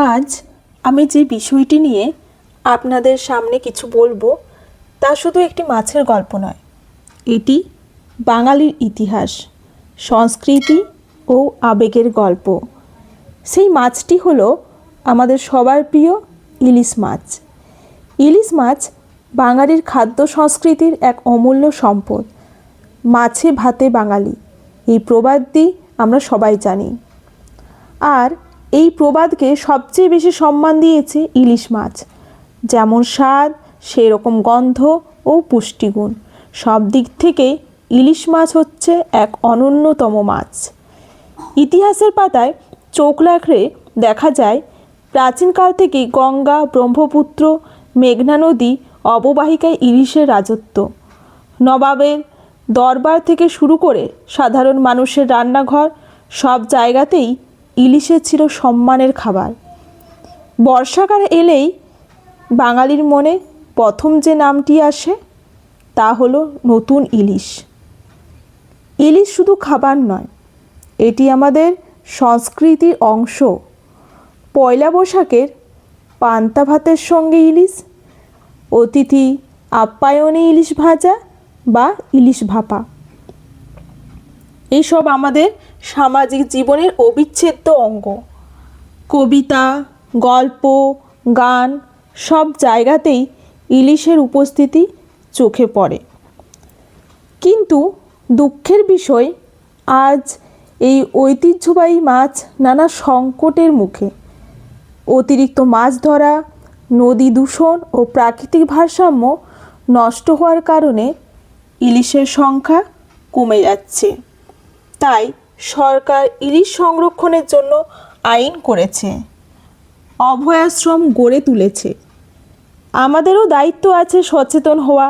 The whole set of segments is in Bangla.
আজ আমি যে বিষয়টি নিয়ে আপনাদের সামনে কিছু বলবো তা শুধু একটি মাছের গল্প নয়, এটি বাঙালির ইতিহাস, সংস্কৃতি ও আবেগের গল্প। সেই মাছটি হলো আমাদের সবার প্রিয় ইলিশ মাছ। ইলিশ মাছ বাঙালির খাদ্য সংস্কৃতির এক অমূল্য সম্পদ। মাছে ভাতে বাঙালি, এই প্রবাদটি আমরা সবাই জানি। আর এই প্রবাদকে সবচেয়ে বেশি সম্মান দিয়েছে ইলিশ মাছ। যেমন স্বাদ, সেরকম গন্ধ ও পুষ্টিগুণ, সব দিক থেকে ইলিশ মাছ হচ্ছে এক অনন্যতম মাছ। ইতিহাসের পাতায় চোখ রাখলে দেখা যায় প্রাচীনকাল থেকেই গঙ্গা, ব্রহ্মপুত্র, মেঘনা নদী অববাহিকায় ইলিশের রাজত্ব। নবাবের দরবার থেকে শুরু করে সাধারণ মানুষের রান্নাঘর, সব জায়গাতেই ইলিশের ছিল সম্মানের খাবার। বর্ষাকাল এলেই বাঙালির মনে প্রথম যে নামটি আসে তা হলো নতুন ইলিশ। ইলিশ শুধু খাবার নয়, এটি আমাদের সংস্কৃতির অংশ। পয়লা বৈশাখের পান্তা ভাতের সঙ্গে ইলিশ, অতিথি আপ্যায়নে ইলিশ ভাজা বা ইলিশ ভাপা, এইসব আমাদের সামাজিক জীবনের অবিচ্ছেদ্য অঙ্গ। কবিতা, গল্প, গান সব জায়গাতেই ইলিশের উপস্থিতি চোখে পড়ে। কিন্তু দুঃখের বিষয়, আজ এই ঐতিহ্যবাহী মাছ নানা সংকটের মুখে। অতিরিক্ত মাছ ধরা, নদী দূষণ ও প্রাকৃতিক ভারসাম্য নষ্ট হওয়ার কারণে ইলিশের সংখ্যা কমে যাচ্ছে। তাই সরকার ইলিশ সংরক্ষণের জন্য আইন করেছে, অভয়াশ্রম গড়ে তুলেছে। আমাদেরও দায়িত্ব আছে সচেতন হওয়া,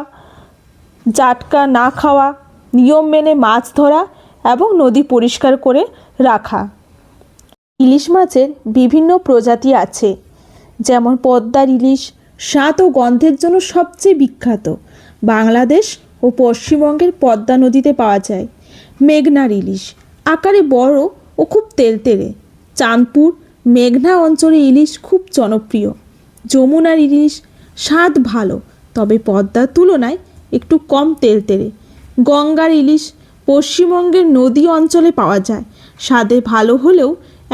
জাটকা না খাওয়া, নিয়ম মেনে মাছ ধরা এবং নদী পরিষ্কার করে রাখা। ইলিশ মাছের বিভিন্ন প্রজাতি আছে, যেমন পদ্মার ইলিশ স্বাদ ও গন্ধের জন্য সবচেয়ে বিখ্যাত। বাংলাদেশ ও পশ্চিমবঙ্গের পদ্মা নদীতে পাওয়া যায়। মেঘনার ইলিশ আকারে বড় ও খুব তেলতেলে। চাঁদপুর, মেঘনা অঞ্চলে ইলিশ খুব জনপ্রিয়। যমুনার ইলিশ স্বাদ ভালো, তবে পদ্মার তুলনায় একটু কম তেলতেলে। গঙ্গার ইলিশ পশ্চিমবঙ্গের নদী অঞ্চলে পাওয়া যায়। স্বাদে ভালো হলেও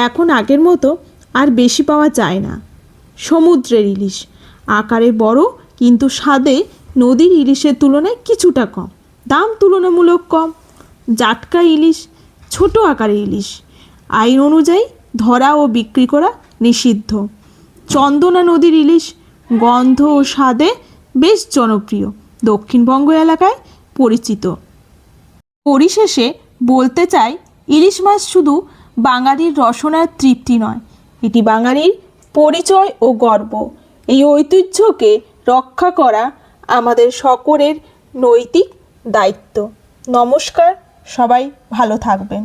এখন আগের মতো আর বেশি পাওয়া যায় না। সমুদ্রের ইলিশ আকারে বড়, কিন্তু স্বাদে নদীর ইলিশের তুলনায় কিছুটা কম, দাম তুলনামূলক কম। জাটকা ইলিশ ছোট আকারের ইলিশ, আইন অনুযায়ী ধরা ও বিক্রি করা নিষিদ্ধ। চন্দনা নদীর ইলিশ গন্ধ ও স্বাদে বেশ জনপ্রিয়, দক্ষিণবঙ্গ এলাকায় পরিচিত। পরিশেষে বলতে চাই, ইলিশ মাছ শুধু বাঙালির রসনার তৃপ্তি নয়, এটি বাঙালির পরিচয় ও গর্ব। এই ঐতিহ্যকে রক্ষা করা আমাদের সকলের নৈতিক দায়িত্ব। নমস্কার, সবাই ভালো থাকবেন।